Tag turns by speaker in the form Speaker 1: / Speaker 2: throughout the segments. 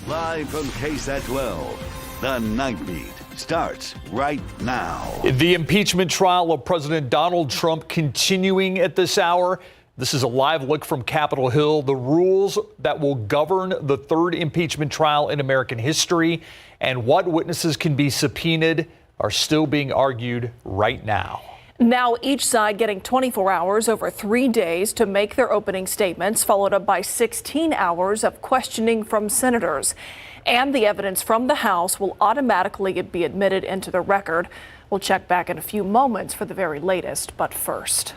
Speaker 1: Live from KSAT 12, the Nightbeat starts right now.
Speaker 2: The impeachment trial of President Donald Trump continuing at this hour. This is a live look from Capitol Hill. The rules that will govern the third impeachment trial in American history and what witnesses can be subpoenaed are still being argued right now.
Speaker 3: Now each side getting 24 hours over 3 days to make their opening statements, followed up by 16 hours of questioning from senators. And the evidence from the House will automatically be admitted into the record. We'll check back in a few moments for the very latest, but first.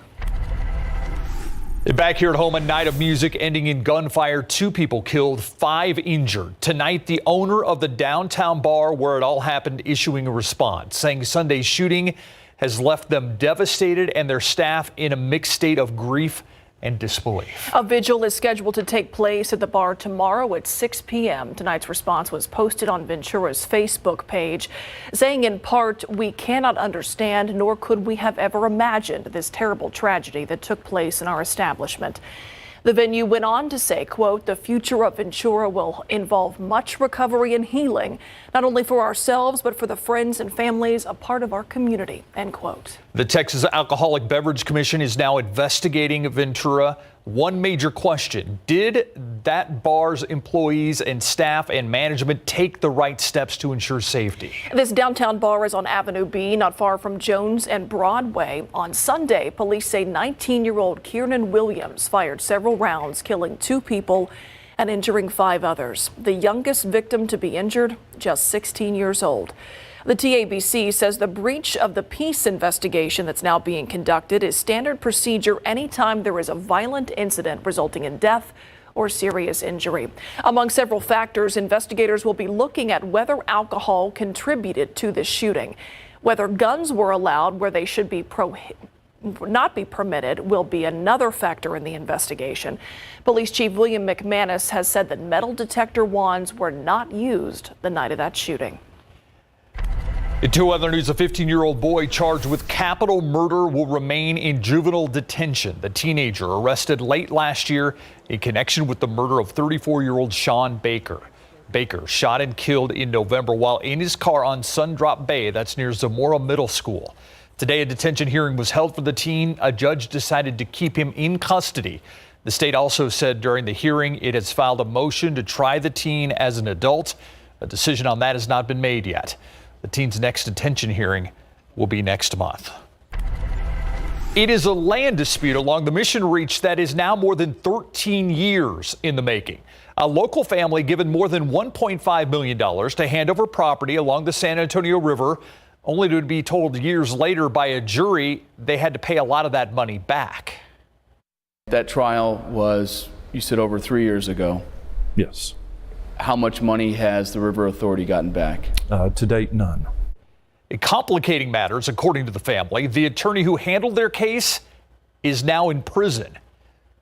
Speaker 2: Back here at home, a night of music ending in gunfire. 2 people killed, 5 injured. Tonight, the owner of the downtown bar where it all happened issuing a response, saying Sunday's shooting has left them devastated and their staff in a mixed state of grief and disbelief. A
Speaker 3: vigil is scheduled to take place at the bar tomorrow at 6 p.m. Tonight's response was posted on Ventura's Facebook page, saying in part, "We cannot understand, nor could we have ever imagined this terrible tragedy that took place in our establishment." The venue went on to say, quote, "The future of Ventura will involve much recovery and healing, not only for ourselves, but for the friends and families a part of our community," end quote.
Speaker 2: The Texas Alcoholic Beverage Commission is now investigating Ventura. One major question: did that bar's employees and staff and management take the right steps to ensure safety?
Speaker 3: This downtown bar is on Avenue B, not far from Jones and Broadway. On Sunday, police say 19-year-old Kiernan Williams fired several rounds, killing 2 people and injuring 5 others. The youngest victim to be injured, just 16 years old. The TABC says the breach of the peace investigation that's now being conducted is standard procedure anytime there is a violent incident resulting in death or serious injury. Among several factors, investigators will be looking at whether alcohol contributed to this shooting. Whether guns were allowed where they should be not be permitted will be another factor in the investigation. Police Chief William McManus has said that metal detector wands were not used the night of that shooting.
Speaker 2: In 2 other news, a 15-year-old boy charged with capital murder will remain in juvenile detention. The teenager arrested late last year in connection with the murder of 34-year-old Shawn Baker. Baker shot and killed in November while in his car on Sundrop Bay, that's near Zamora Middle School. Today, a detention hearing was held for the teen. A judge decided to keep him in custody. The state also said during the hearing it has filed a motion to try the teen as an adult. A decision on that has not been made yet. The teen's next detention hearing will be next month. It is a land dispute along the Mission Reach that is now more than 13 years in the making. A local family given more than $1.5 million to hand over property along the San Antonio River, only to be told years later by a jury they had to pay a lot of that money back.
Speaker 4: That trial was, you said, over 3 years ago.
Speaker 5: Yes.
Speaker 4: How much money has the River Authority gotten back?
Speaker 5: To date, none.
Speaker 2: Complicating matters, according to the family. The attorney who handled their case is now in prison.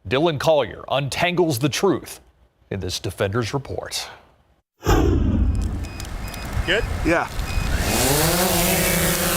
Speaker 2: Dylan Collier untangles the truth in this Defenders Report.
Speaker 6: Good?
Speaker 1: Yeah.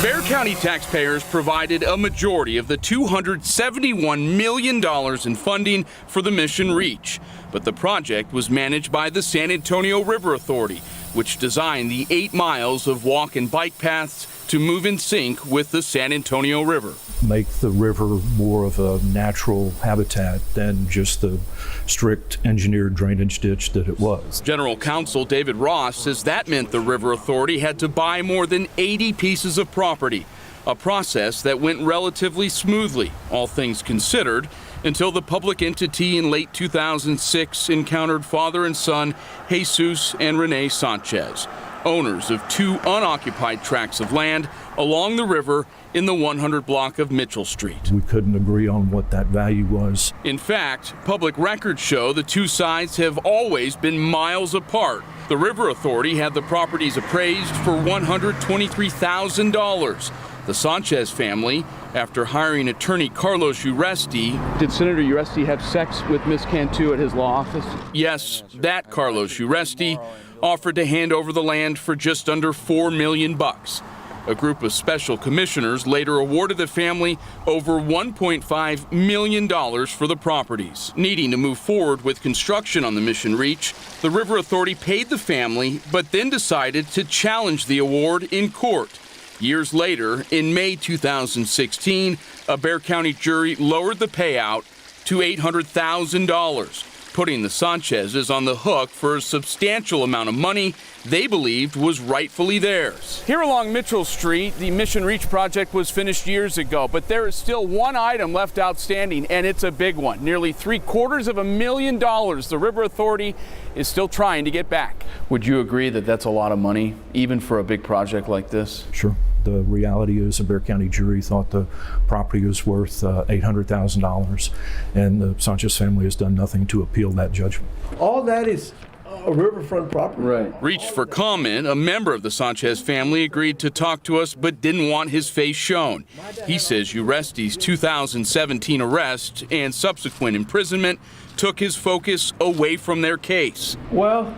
Speaker 6: Bexar County taxpayers provided a majority of the $271 million in funding for the Mission Reach. But the project was managed by the San Antonio River Authority, which designed the 8 miles of walk and bike paths to move in sync with the San Antonio River.
Speaker 5: Make the river more of a natural habitat than just the strict engineered drainage ditch that it was.
Speaker 6: General Counsel David Ross says that meant the River Authority had to buy more than 80 pieces of property, a process that went relatively smoothly, all things considered, until the public entity in late 2006 encountered father and son Jesus and Renee Sanchez, owners of 2 unoccupied tracts of land along the river in the 100 block of Mitchell Street.
Speaker 5: We couldn't agree on what that value was.
Speaker 6: In fact, public records show the 2 sides have always been miles apart. The River Authority had the properties appraised for $123,000. The Sanchez family, after hiring attorney Carlos Uresti.
Speaker 4: Did Senator Uresti have sex with Miss Cantu at his law office?
Speaker 6: Yes, that Carlos Uresti offered to hand over the land for just under $4 million. A group of special commissioners later awarded the family over $1.5 million for the properties. Needing to move forward with construction on the Mission Reach, the River Authority paid the family, but then decided to challenge the award in court. Years later, in May 2016, a Bexar County jury lowered the payout to $800,000, putting the Sanchezes on the hook for a substantial amount of money they believed was rightfully theirs.
Speaker 4: Here along Mitchell Street, the Mission Reach project was finished years ago, but there is still one item left outstanding, and it's a big one. Nearly $750,000 the River Authority is still trying to get back. Would you agree that that's a lot of money, even for a big project like this?
Speaker 5: Sure. The reality is the Bexar County jury thought the property was worth $800,000, and the Sanchez family has done nothing to appeal that judgment.
Speaker 7: All that is a riverfront property.
Speaker 4: Right.
Speaker 6: Reached for comment, a member of the Sanchez family agreed to talk to us but didn't want his face shown. He says Uresti's 2017 arrest and subsequent imprisonment took his focus away from their case.
Speaker 7: Well,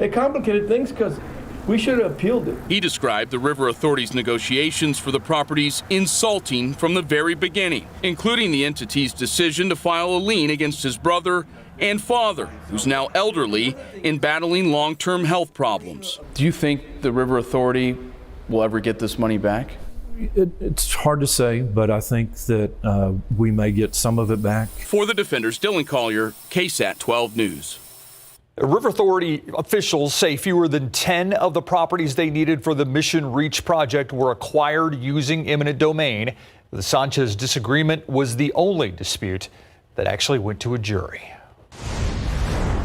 Speaker 7: it complicated things because we should have appealed it.
Speaker 6: He described the River Authority's negotiations for the properties insulting from the very beginning, including the entity's decision to file a lien against his brother and father, who's now elderly and battling long-term health problems.
Speaker 4: Do you think the River Authority will ever get this money back?
Speaker 5: It's hard to say, but I think that we may get some of it back.
Speaker 6: For the defenders, Dylan Collier, KSAT 12 News.
Speaker 2: River Authority officials say fewer than 10 of the properties they needed for the Mission Reach project were acquired using eminent domain. The Sanchez disagreement was the only dispute that actually went to a jury.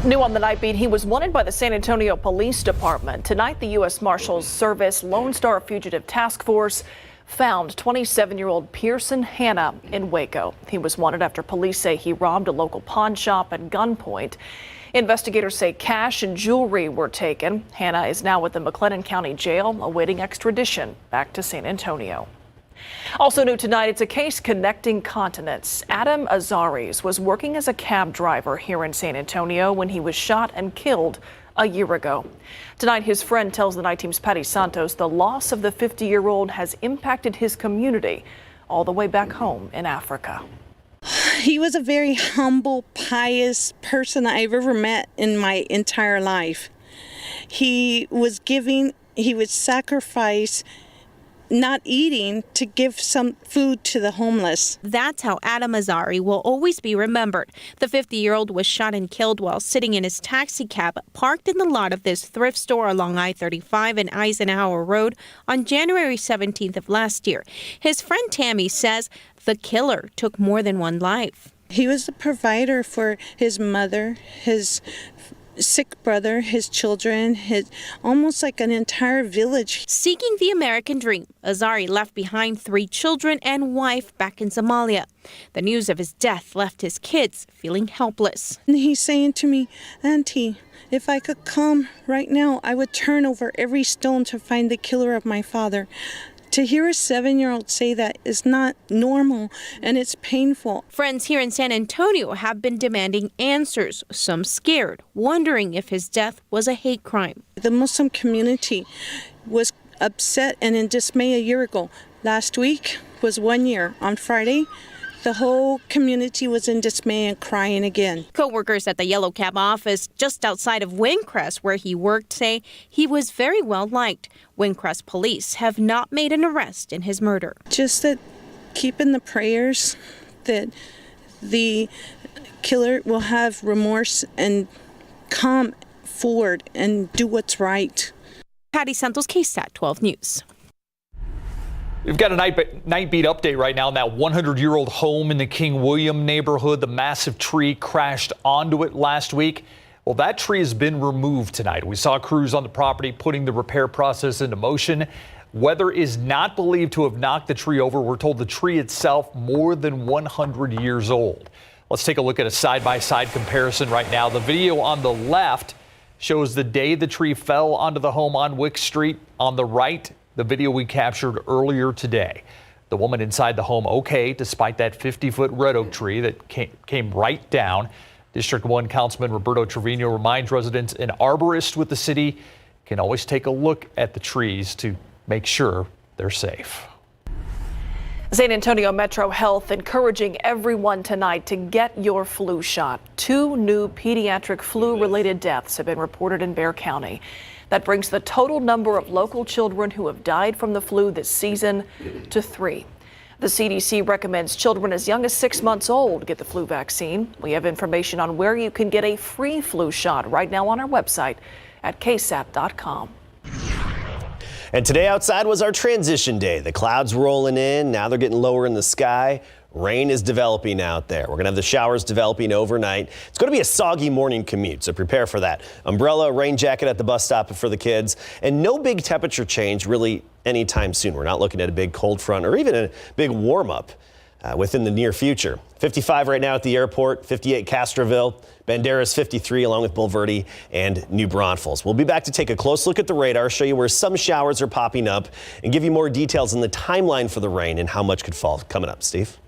Speaker 3: New on the Nightbeat, he was wanted by the San Antonio Police Department. Tonight, the U.S. Marshals Service Lone Star Fugitive Task Force found 27-year-old Pearson Hanna in Waco. He was wanted after police say he robbed a local pawn shop at gunpoint. Investigators say cash and jewelry were taken. Hanna is now at the McLennan County Jail awaiting extradition back to San Antonio. Also new tonight, it's a case connecting continents. Adam Azaris was working as a cab driver here in San Antonio when he was shot and killed a year ago. Tonight, his friend tells the Night Team's Patty Santos the loss of the 50-year-old has impacted his community all the way back home in Africa.
Speaker 8: He was a very humble, pious person I've ever met in my entire life. He was giving, he would sacrifice not eating to give some food to the homeless.
Speaker 9: That's how Adam Azari will always be remembered. The 50-year-old was shot and killed while sitting in his taxi cab parked in the lot of this thrift store along I-35 and Eisenhower Road on January 17th of last year. His friend Tammy says the killer took more than one life.
Speaker 8: He was the provider for his mother, his sick brother, his children, his almost like an entire village.
Speaker 9: Seeking the American dream, Azari left behind 3 children and wife back in Somalia. The news of his death left his kids feeling helpless.
Speaker 8: And he's saying to me, Auntie, if I could come right now, I would turn over every stone to find the killer of my father. To hear a 7-year-old say that is not normal, and it's painful.
Speaker 9: Friends here in San Antonio have been demanding answers, some scared, wondering if his death was a hate crime.
Speaker 8: The Muslim community was upset and in dismay a year ago. Last week was 1 year. On Friday, the whole community was in dismay and crying again.
Speaker 9: Co-workers at the Yellow Cab office just outside of Windcrest, where he worked, say he was very well liked. Windcrest police have not made an arrest in his murder.
Speaker 8: Just that keep in the prayers that the killer will have remorse and come forward and do what's right.
Speaker 9: Patty Santos, KSAT 12 News.
Speaker 2: We've got a Nightbeat update right now on that 100-year-old home in the King William neighborhood. The massive tree crashed onto it last week. Well, that tree has been removed tonight. We saw crews on the property putting the repair process into motion. Weather is not believed to have knocked the tree over. We're told the tree itself more than 100 years old. Let's take a look at a side-by-side comparison right now. The video on the left shows the day the tree fell onto the home on Wick Street. On the right, the video we captured earlier today. The woman inside the home okay, despite that 50-foot red oak tree that came right down. District 1 Councilman Roberto Trevino reminds residents an arborist with the city can always take a look at the trees to make sure they're safe.
Speaker 3: San Antonio Metro Health encouraging everyone tonight to get your flu shot. 2 new pediatric flu-related deaths have been reported in Bexar County. That brings the total number of local children who have died from the flu this season to 3. The CDC recommends children as young as 6 months old get the flu vaccine. We have information on where you can get a free flu shot right now on our website at KSAT.com.
Speaker 10: And today outside was our transition day. The clouds rolling in. Now they're getting lower in the sky. Rain is developing out there. We're going to have the showers developing overnight. It's going to be a soggy morning commute, so prepare for that. Umbrella, rain jacket at the bus stop for the kids, and no big temperature change really anytime soon. We're not looking at a big cold front or even a big warm up within the near future. 55 right now at the airport, 58 Castroville, Banderas 53 along with Bulverde and New Braunfels. We'll be back to take a close look at the radar, show you where some showers are popping up, and give you more details on the timeline for the rain and how much could fall. Coming up, Steve.